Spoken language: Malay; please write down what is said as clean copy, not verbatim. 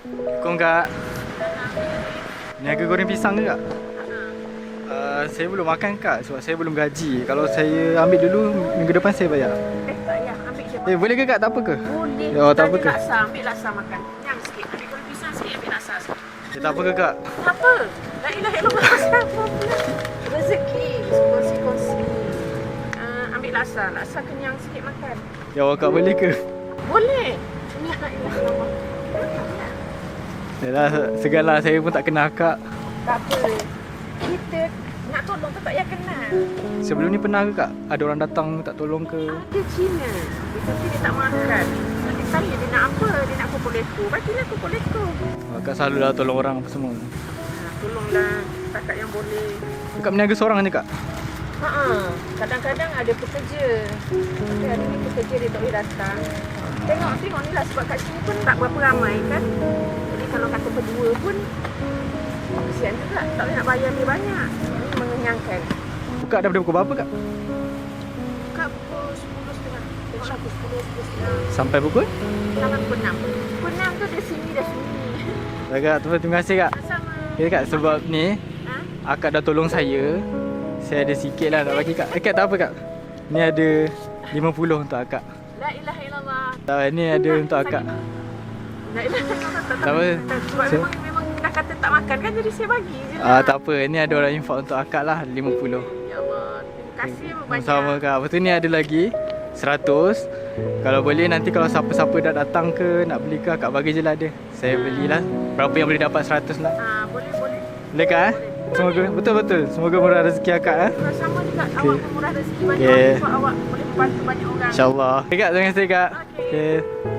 Assalamualaikum kak. Niaga goreng pisang ke kak? Saya belum makan kak sebab saya belum gaji. Kalau saya ambil dulu, minggu depan saya bayar. Tak payah, ambil je. Boleh ke kak? Tak apa ke? Boleh. Oh, tak apa ke? Laksa, ambil laksa makan. Kenyang sikit. Ambil goreng pisang sikit, ambil laksa sikit. Tak apa ke kak? Tak apa. La ilaha illallah. Siapa pula? Rezeki. Kongsi-kongsi. Ambil laksa. Laksa kenyang sikit makan. Ya kak boleh ke? Boleh. La ilaha illallah. Yalah, segalah saya pun tak kenal kak. Tak apa. Kita nak tolong tu tak payah kenal. Sebelum ni pernah ke kak? Ada orang datang tak tolong ke? Ada Cina. Tapi dia tak makan. Nanti saya dia nak apa? Dia nak kumpul leko. Bagilah kumpul leko. Kak selalulah tolong orang apa semua. Tolonglah setakat yang boleh. Kak berniaga seorang je kak? Kadang-kadang ada pekerja. Tapi hari ni pekerja dia tak boleh datang. Tengok ni lah sebab kat sini pun tak berapa ramai kan. Jadi kalau kata berdua pun kesian juga. Tak boleh nak bayar dia banyak. Ini mengenyangkan. Buka daripada pukul berapa kak? Buka pukul 10.30. Tengoklah pukul 10, 10.30. Sampai pukul? Sampai pukul 6. Pukul 6 tu dia sini dah sunyi. Baik kak, terima kasih kak. Sama. Ya kak, sebab ni akak dah tolong saya. Saya ada sikit lah nak bagi kak. Kak tak apa kak? Ni ada 50 untuk akak. La ilaha illallah. Tak, ni ada untuk akak. La ilaha illallah. Tak apa. Sebab memang dah kata tak makan kan jadi saya bagi je lah. Tak apa, ni ada orang infak untuk akak lah 50. Ya Allah, terima kasih banyak. Sama kak. Lepas tu ni ada lagi 100. Kalau boleh nanti kalau siapa-siapa dah datang ke nak beli ke, akak bagi je lah dia. Saya belilah. Berapa yang boleh dapat 100 lah. Boleh. Boleh kak? Semoga betul-betul. Semoga murah rezeki akak Sama juga Okay. awak pun murah rezeki banyak Okay. sebab awak boleh membantu banyak orang. InsyaAllah. Okay kak, terima kasih kak. Okay. Okay.